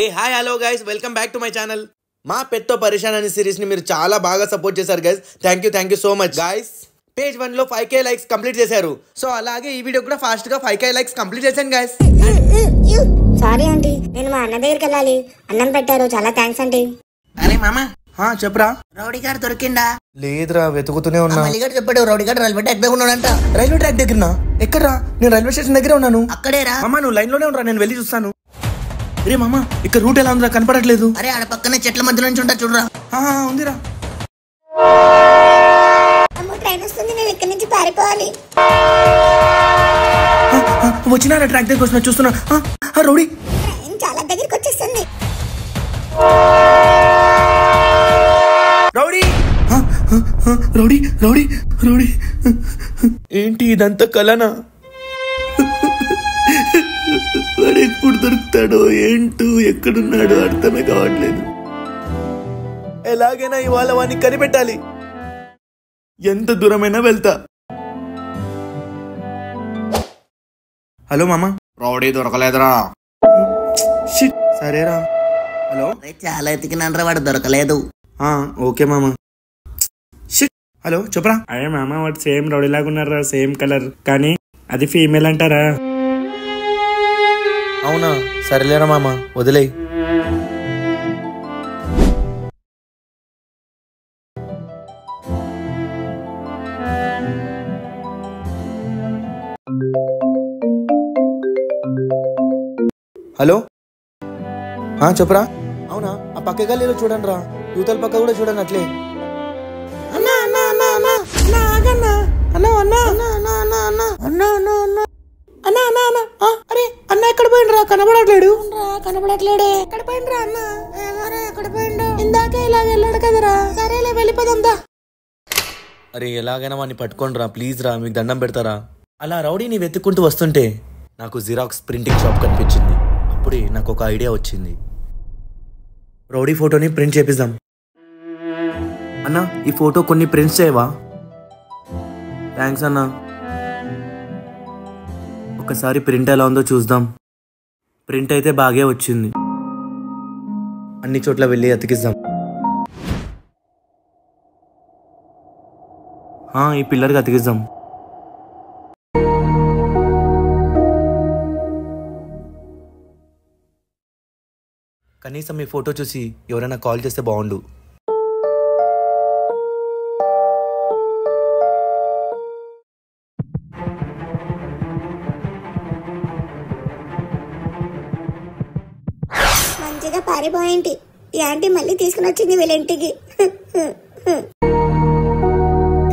A hi hello guys, welcome back to my channel. మా పెట్తో పరిశాన్ అనే సిరీస్ ని మీరు చాలా బాగా సపోర్ట్ చేశారు guys. Thank you so much guys. Page 1 లో 5K లైక్స్ కంప్లీట్ చేశారు. సో అలాగే ఈ వీడియో కూడా ఫాస్ట్ గా 5K లైక్స్ కంప్లీట్ చేశాను గైస్. సారీ ఆంటీ, నేను మా అన్న దగ్గరికి వెళ్ళాలి. అన్నం పెట్టారు, చాలా థ్యాంక్స్ ఆంటీ. అరే మామ, చెప్పరా. రౌడీ గారు దొరికిందా? లేదురా, వెతుకుతూనే ఉన్నా. మల్లిగారు చెప్పాడు రౌడీ గారు రైల్వే ట్రాక్ దగ్గర ఉన్నాడంట. రైల్వే ట్రాక్ దగ్గర ఎక్కడరా? నేను రైల్వే స్టేషన్ దగ్గరే ఉన్నాను. అక్కడేరా. అమ్మా నువ్వు లైన్ లోనే ఉండరా, నేను వెళ్ళి చూస్తాను. అరే మామ, ఇక్కడ రూట్ ఎలా ఉందిరా? కనపడట్లేదు. అరే ఆడ పక్కనే చెట్ల మధ్యలో నుంచి ఉంటా చూడరా. ఉందిరా. ట్రైన్ వస్తుంది, నేను ఇక్కడి నుంచి పారిపోవాలి. వచ్చినారా? ట్రాక్ దగ్గర వచ్చినా చూస్తున్నా. రౌడీ ట్రైన్ చాలా దగ్గరికి వచ్చేస్తుంది. రౌడీ రౌడీ రౌడీ రౌడీ ఏంటి ఇదంతా కలనా? వాడు ఎప్పుడు దొరుకుతాడో ఏంటో, ఎక్కడున్నాడో అర్థమే కావట్లేదు. ఎలాగైనా ఇవాళ వాడిని కనిపెట్టాలి. ఎంత దూరమైనా వెళ్తా. హలో మామ. రౌడీ దొరకలేదురా. సరేరా. హలో. చాలా ఎతికినాన్రా, వాడు దొరకలేదు. ఓకే మామ. హలో చెప్పరా. అరే మామ, వాడు సేమ్ రౌడీ లాగా ఉన్నారా, సేమ్ కలర్, కానీ అది ఫీమేల్ అంటారా? అవునా, సరేలేరా మామ, వదిలేయి. హలో. చెప్పరా. అవునా, ఆ పక్క గల్లీలో చూడండి రా, యూతల పక్క కూడా చూడండి అట్లే. అరే అన్న ఎక్కడ పోయిండ్రా? కనబడట్లేడు. కనబడట్లేడే. ఎక్కడ పోయిండ్రా అన్న? ఎక్కడ పోయిండు? ఇందాకే ఇలా వెళ్ళాడు కదరా. సరేలే, వెళ్ళిపోదా. అరే ఎలాగైనా వాడిని పట్టుకోండి రా, ప్లీజ్ రా, మీకు దండం పెడతారా. అలా రౌడీని వెతుక్కుంటూ వస్తుంటే నాకు జిరాక్స్ ప్రింటింగ్ షాప్ కనిపించింది. అప్పుడే నాకు ఒక ఐడియా వచ్చింది. రౌడీ ఫోటోని ప్రింట్ చేపిద్దాం. అన్నా, ఈ ఫోటో కొన్ని ప్రింట్స్ చేయవా? థ్యాంక్స్ అన్నా. ఒకసారి ప్రింట్ ఎలా ఉందో చూద్దాం. ప్రింట్ అయితే బాగే వచ్చింది. అన్ని చోట్ల వెళ్ళి అతికిద్దాం. ఈ పిల్లర్కి అతికిద్దాం. కనీసం ఈ ఫోటో చూసి ఎవరైనా కాల్ చేస్తే బాగుండు. మంచిగా పారిపోయింటి. ఈ ఆంటీ మళ్ళీ తీసుకుని వచ్చింది వీళ్ళింటికి.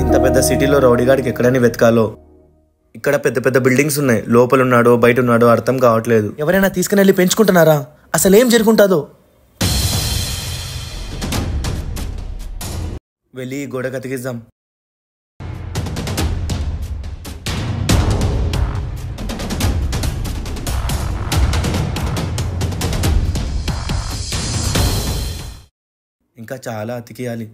ఇంత పెద్ద సిటీలో రౌడీగాడికి ఎక్కడని వెతకాలో. ఇక్కడ పెద్ద పెద్ద బిల్డింగ్స్ ఉన్నాయి, లోపల ఉన్నాడో బయట ఉన్నాడో అర్థం కావట్లేదు. ఎవరైనా తీసుకుని వెళ్ళి పెంచుకుంటున్నారా? అసలు ఏం జరుగుంటుందో. వెళ్ళి గోడ కతికిద్దాం. ఇంకా చాలా అతికియాలి.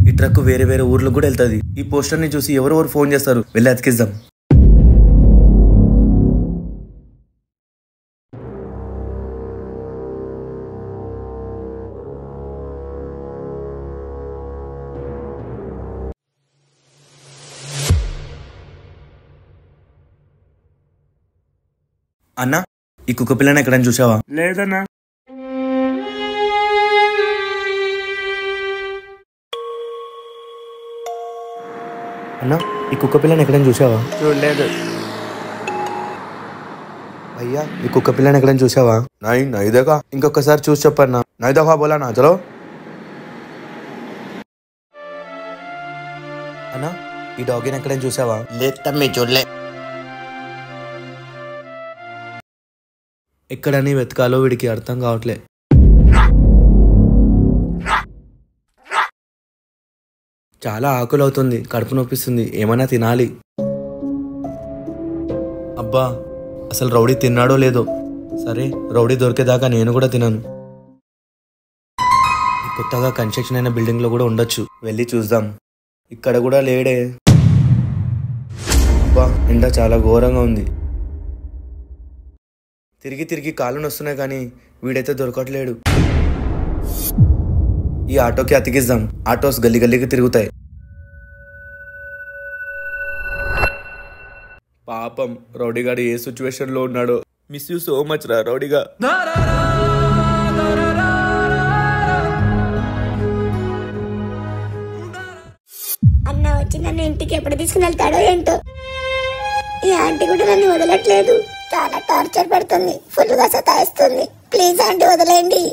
ఈ ట్రక్ వేరే వేరే ఊర్లకు కూడా వెళ్తుంది. ఈ పోస్టర్ ని చూసి ఎవరెవరు ఫోన్ చేస్తారు, వెళ్ళి అతికిద్దాం. అన్నా, ఈ కుక్క పిల్లని ఎక్కడైనా చూసావా? లేదన్నా. అన్నా, ఈ కుక్క పిల్లని ఎక్కడైనా చూసావా? చూడలేదు. అయ్యా, ఈ కుక్క పిల్లని ఎక్కడైనా చూసావా? నైదేగా. ఇంకొకసారి చూసి చెప్పన్నా. నైదేగా బోలా నా చలో. అన్నా, ఈ డాగిని ఎక్కడైనా చూసావా? లేదు తమ్మి, చూడలే. ఎక్కడని వెతకాలో వీడికి అర్థం కావట్లే. చాలా ఆకులు అవుతుంది, కడుపు నొప్పిస్తుంది, ఏమైనా తినాలి. అబ్బా, అసలు రౌడీ తిన్నాడో లేదో. సరే, రౌడీ దొరికేదాకా నేను కూడా తినను. కొత్తగా కన్స్ట్రక్షన్ అయిన బిల్డింగ్ లో కూడా ఉండొచ్చు, వెళ్ళి చూద్దాం. ఇక్కడ కూడా లేడే. అబ్బా, ఎండ చాలా ఘోరంగా ఉంది. తిరిగి తిరిగి కాళ్ళు నొస్తున్నాయి కానీ వీడైతే దొరకట్లేడు. ఈ ఆటోకి అతికిద్దాం, ఆటోస్ గల్లీ గల్లీకి తిరుగుతాయి. పాపం రౌడీగాడు ఏ సిచ్యువేషన్ లో ఉన్నాడో. మిస్ యూ సో మచ్ రా రౌడీగా. అన్న వచ్చి నన్ను ఇంటికి ఎప్పుడు తీసుకుని వెళ్తాడో ఏంటో. ఈ ఆంటీ కూడా నన్ను వదలట్లేదు, చాలా టార్చర్ పెడుతుంది, ఫుల్ గా సతాయిస్తుంది. ప్లీజ్ ఆంటీ వదిలేయండి.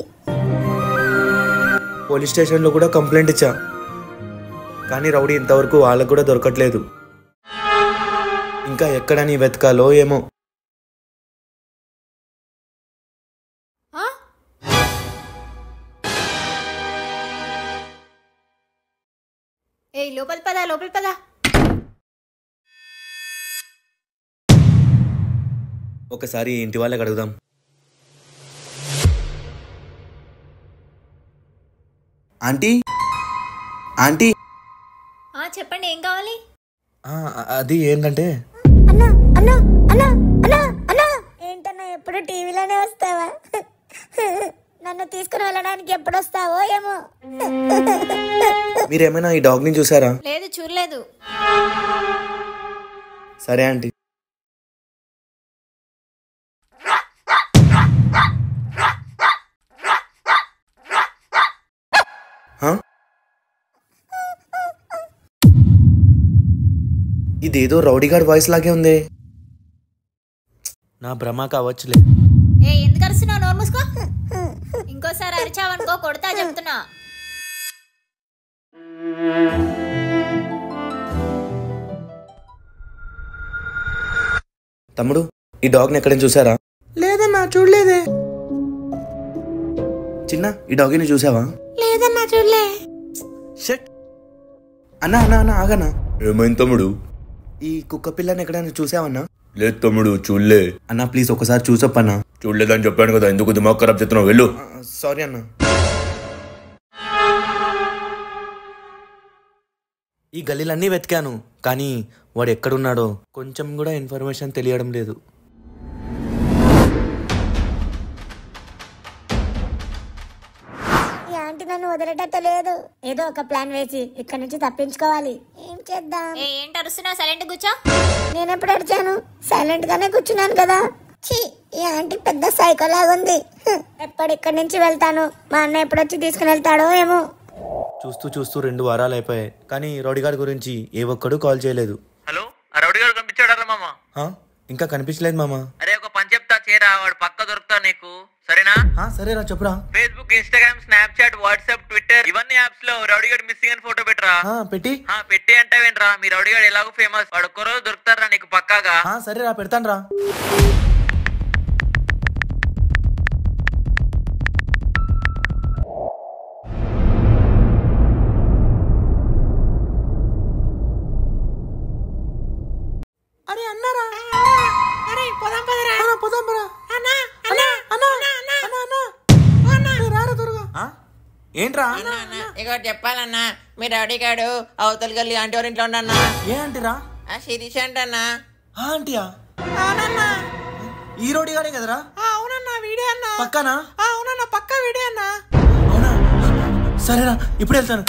పోలీస్ స్టేషన్ లో కూడా కంప్లైంట్ ఇచ్చా కానీ రౌడీ ఇంతవరకు వాళ్ళకు కూడా దొరకట్లేదు. ఇంకా ఎక్కడని వెతకాలో ఏమో. ఏ లోపల పదా లోపల పదా. ఒకసారి ఇంటి వాళ్ళకి అడుగుదాం. ఆంటీ ఆంటీ చెప్పండి ఏం కావాలి? అది ఏంటంటే అన్నా అన్నా అన్నా అన్నా అన్నా ఏంటన్నా ఎప్పుడు టీవీలోనే వస్తావా? నన్ను తీసుకుని వెళ్ళడానికి ఎప్పుడు వస్తావో ఏమో. మీరేమైనా ఈ డాగ్ ని చూసారా? లేదు చూడలేదు. సరే ఆంటీ. ఇదేదో రౌడీగాడ్ వాయిస్ లాగే ఉంది. నా భ్రమ కావచ్చులే. ఏ ఎందుకు అరుస్తున్నావు? నోరు మూసుకో. ఇంకోసారి అరిచావనుకో కొడతా చెప్తున్నా. తమ్ముడు ఈ డాగ్ ని ఎక్కడైనా చూసారా? లేదన్నా చూడలేదే. చిన్న ఈ డాగిని చూసావా? లేదన్నా చూడలే. షట్. అన్నా అన్నా అన్నా ఆగనా. ఏమైంది తమ్ముడు? ఈ కుక్క పిల్లని ఎక్కడైనా చూసావన్నా? లేదు తమ్ముడు చూడలే. అన్నా ప్లీజ్ ఒకసారి చూసప్పన్నా. చూడలేదని చెప్పాను కదా, ఎందుకు దిమాగ్ ఖరాబ్ చేస్తున్నావు? వెళ్ళు. సారీ అన్నా. ఈ గల్లీలన్నీ వెతికాను కానీ వాడు ఎక్కడున్నాడో కొంచెం కూడా ఇన్ఫర్మేషన్ తెలియడం లేదు. ఈ ఆంటీ నన్ను వదిలేటట్టు లేదు. ఏదో ఒక ప్లాన్ వేసి ఇక్కడ నుంచి తప్పించుకోవాలి. ఏం చేద్దాం? ఏంటి అరుస్తున్నావు? సైలెంట్ కూర్చో. నేను ఎప్పుడు అడిచాను? సైలెంట్ గానే కూర్చున్నాను కదా. ఛీ, ఈ ఆంటీ పెద్ద సైకో లాగుంది. ఎప్పుడు ఇక్కడి నుంచి వెళ్తాను, మా అన్న ఎప్పుడొచ్చి తీసుకుని వెళ్తాడో ఏమో. చూస్తూ చూస్తూ 2 వారాలు అయిపోయాయి కానీ రౌడీగాడి గురించి ఏ ఒక్కడు కాల్ చేయలేదు. హలో, ఆ రౌడీ గారు కనిపించాడా మామ? ఇంకా కనిపించలేదు మామ. అరే ఒక పని చెప్తా, చేరా, వాడు పక్క దొరుకుతా నీకు, సరేనా? సరేరా చెప్పురా. Facebook, Instagram, Snapchat, WhatsApp, Twitter ఇవన్నీ యాప్స్ లో రౌడీ గారు మిస్సింగ్ అని ఫోటో పెట్టరా. పెట్టి పెట్టి అంటావేంట్రా? మీ రౌడీ గారు ఎలాగో ఫేమస్, వాడు ఒక్క రోజు దొరుకుతారా నీకు పక్కాగా. సరేరా పెడతాను రా. అరే అన్నారా? అరే పోదాం పదరా. పోదాం పరా. అన్నా అన్నా అన్నా అన్నా అన్నా అన్నా రారా త్వరగా. ఏంట్రా? ఇక చెప్పాలన్నా, మీరు అడిగాడు అవతల గల్లి ఆంటీ వారి ఇంట్లో ఉండన్నా. ఏ ఆంటీరా? శిరీష అంటన్నా. ఆంటీయా? అవునన్నా. ఈ రౌడీగాడే కదరా? అవునన్నా వీడే అన్నా. పక్కనా? అవునన్నా పక్కా వీడే అన్నా. అవునా? సరేరా ఇప్పుడు వెళ్తాను.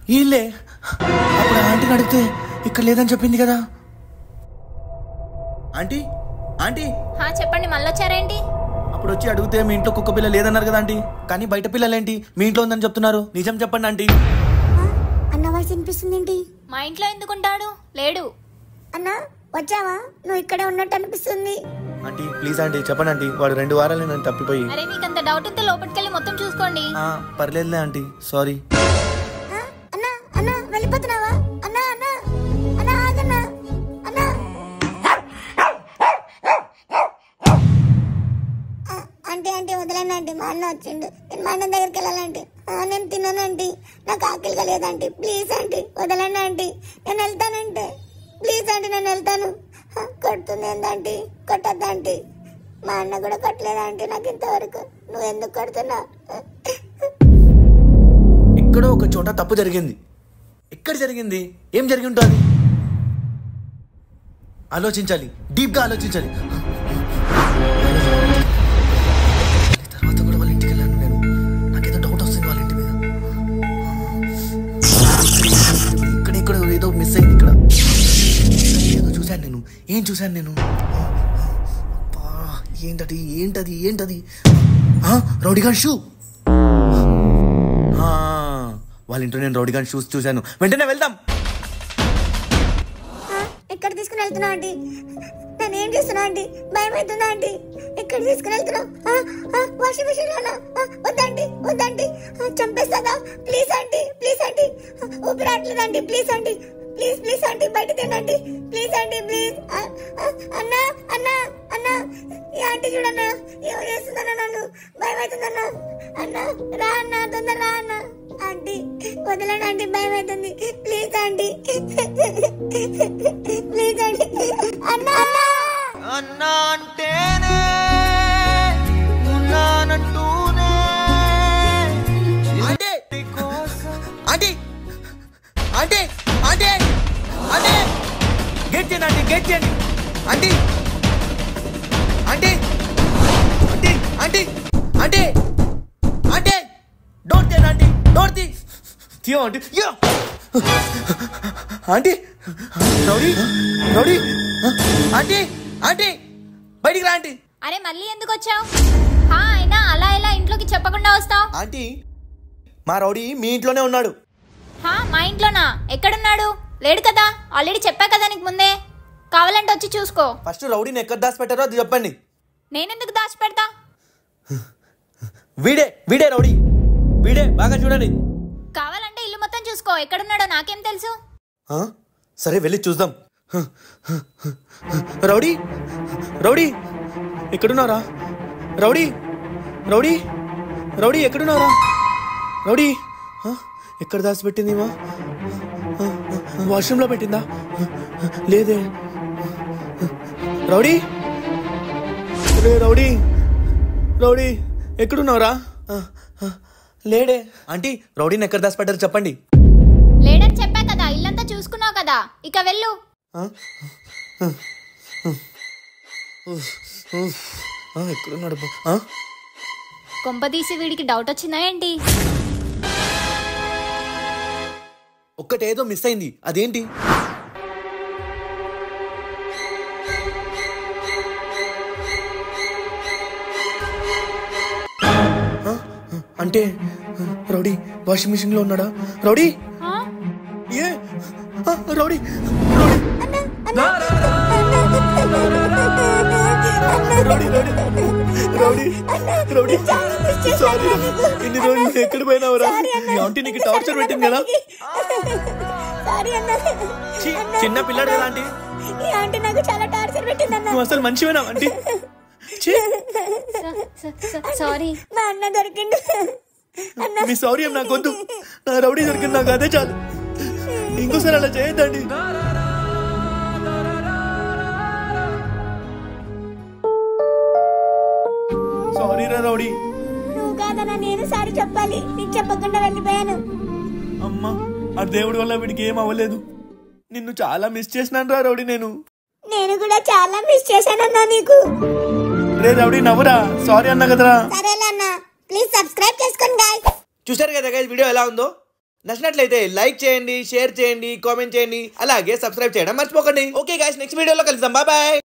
వీళ్ళే అప్పుడు ఆంటీని అడిగితే ఇక్కడ లేదని చెప్పింది కదా. ఆంటీ ఆంటీ చెప్పండి మళ్ళీ వచ్చారేంటి? అప్పుడు వచ్చి అడిగితే మీ ఇంట్లో కుక్క పిల్ల లేదన్నారు కదా ఆంటీ, కానీ బయట పిల్లలేంటి మీ ఇంట్లో ఉందని చెప్తున్నారు. నిజం చెప్పండి ఆంటీ. అన్న వాయిస్ వినిపిస్తుంది ఏంటి? మా ఇంట్లో ఎందుకుంటాడు? లేడు. అన్నా వచ్చావా? నువ్వు ఇక్కడే ఉన్నట్టు అనిపిస్తుంది. ఆంటీ ప్లీజ్ ఆంటీ చెప్పండి ఆంటీ, వాడు 2 వారాలు నేను తప్పిపోయి. అరే మీకు అంత డౌట్ ఉంటే లోపలికెళ్ళి మొత్తం చూసుకోండి. పర్లేదులే ఆంటీ, సారీ. అన్నా అన్నా వెళ్ళిపోతున్నావా? అన్నా అన్నా అన్నా ఆగన్నా. అన్నా ఆంటీ ఆంటీ వదలండి ఆంటీ, మా అన్న వచ్చిండు. నేను మా అన్న దగ్గరికి వెళ్ళాలంటే. నేను తిన్నానంటీ, నాకు ఆకలిగా లేదంటీ. ప్లీజ్ ఆంటీ వదలండి ఆంటీ, నేను వెళ్తానంటే. ప్లీజ్ ఆంటీ నేను వెళ్తాను. కొడుతుంది ఏందంటీ? కొట్టద్దాంటీ. మా అన్న కూడా కొట్టలేదంటీ నాకు ఇంతవరకు. నువ్వు ఎందుకు కొడుతున్నా? ఎక్కడో ఒక చోట తప్పు జరిగింది. ఎక్కడ జరిగింది? ఏం జరిగి ఉంటుంది? ఆలోచించాలి, డీప్గా ఆలోచించాలి. తర్వాత కూడా వాళ్ళ ఇంటికి వెళ్ళాను నేను. నాకేదో డౌట్ వస్తుంది వాళ్ళ ఇంటి మీద. ఇక్కడ ఏదో మిస్ అయింది. ఇక్కడ ఏదో చూశాను నేను. ఏం చూశాను నేను? ఏంటది ఏంటది ఏంటది? రౌడీగాన్ షూ. వాళ్ళ ఇంట్లో నేను రౌడీగాన్ షూస్ చూశాను. వెంటనే వెళ్దాం. ఎక్కడ తీసుకుని వెళ్తున్నా ఆంటీ? నేను ఏం చేస్తున్నా ఆంటీ? భయం అవుతుందా ఆంటీ? ఎక్కడ తీసుకుని వెళ్తున్నావు? వాషింగ్ మిషన్ లోనా? వద్దండి వద్దండి, చంపేస్తుందా? ప్లీజ్ ఆంటీ, ప్లీజ్ ఆంటీ, ఊపిరాట్లేదు aunty, please aunty, please please aunty, బయట తినండి ప్లీజ్ ఆంటీ, ప్లీజ్. అన్నా అన్నా అన్నా, ఈ ఆంటీ చూడన్నా ఏమో చేస్తుందన్నా, నన్ను భయం అవుతుందన్నా. అన్నా రా అన్నా, తొందర రా అన్నా. ఆంటీ వదలండి ఆంటీ, భయం అవుతుంది, ప్లీజ్ ఆంటీ, ప్లీజ్ ఆంటీ. అన్నా అన్నా అంటేనే ఉన్నానంటూనే. Aunty aunty aunty aunty aunty, gate చేయండి ఆంటీ, గేట్ చేయండి aunty aunty aunty aunty aunty aunty, door తీయండి ఆంటీ, డోర్ తీయో aunty. Aunty Rowdy Rowdy, aunty aunty బయటికి రా ఆంటీ. అరే మళ్ళీ ఎందుకు వచ్చావు? అయినా అలా ఎలా ఇంట్లోకి చెప్పకుండా వస్తావు? ఆంటీ మా రౌడీ మీ ఇంట్లోనే ఉన్నాడు. మా ఇంట్లోనా? ఎక్కడున్నాడు? లేడు కదా, ఆల్రెడీ చెప్పా కదా నీకు ముందే. కావాలంటే వచ్చి చూసుకో. ఫస్ట్ రౌడీని ఎక్కడ దాచి పెట్టారో అది చెప్పండి. నేనెందుకు దాచిపెడతా? వీడే వీడే రౌడీ, వీడే, బాగా చూడండి. కావాలంటే ఇల్లు మొత్తం చూసుకో, ఎక్కడున్నాడో నాకేం తెలుసు. సరే వెళ్ళి చూద్దాం. రౌడీ రౌడీ ఎక్కడున్నారా? రౌడీ రౌడీ రౌడీ ఎక్కడున్నారా? రౌడీ ఎక్కడ దాచిపెట్టింది? వాష్రూమ్లో పెట్టిందా? లేదే. రౌడీ రౌడీ రౌడీ ఎక్కడున్నారా? లేడే. ఆంటీ రౌడీని ఎక్కడ దాచిపెట్టారు చెప్పండి. లేడని చెప్పా కదా, ఇల్లంతా చూసుకున్నావు కదా, ఇక వెళ్ళు. ఎక్కడున్నాడు? కొంపదీసి వీడికి డౌట్ వచ్చిందా ఏంటి? ఒక్కటేదో మిస్ అయింది, అదేంటి? అంటే రౌడీ వాషింగ్ మిషన్ లో ఉన్నాడా? రౌడీ ఏ Rowdy Rowdy Rowdy Rowdy sorry, ఇన్ని రోజులు ఎక్కడ పోయినావురా? ఈ ఆంటీ నీకు టార్చర్ పెట్టింది కదా. చిన్న పిల్లాడు కదా ఆంటీ. ఈ ఆంటీ నాకు చాలా టార్చర్ పెట్టిందన్న. నువ్వు అసలు మంచివేనా ఆంటీ? సారీ. మా అన్న దొరికిండు. మీ సారీ ఏం నాకు వద్దు, నా రౌడీ దొరికింది నాకు అదే చాలు. ఇంకోసారి అలా చేయొద్దండి. సారీ రా రౌడీ. నువ్వు కాదన్నా, నేను సారీ చెప్పాలి, నీకు చెప్పకుండా వెళ్ళిపోయాను. అమ్మా ఆ దేవుడి వల్ల వీడికి ఏం అవ్వలేదు. నిన్ను చాలా మిస్ చేసినాను రా రౌడీ. నేను కూడా చాలా మిస్ చేశానన్నా నీకు. రే రౌడీ నవ్వురా, సారీ అన్నా కదరా. సరేలే అన్న, ప్లీజ్ సబ్స్క్రైబ్ చేసుకోండి గాయ్స్. చూశారు కదా గైస్ వీడియో ఎలా ఉందో? నచ్చినట్లయితే లైక్ చేయండి, షేర్ చేయండి, కామెంట్ చేయండి, అలాగే సబ్స్క్రైబ్ చేయడం మర్చిపోకండి. ఓకే గైస్, నెక్స్ట్ వీడియోలో కలుద్దాం. Bye bye.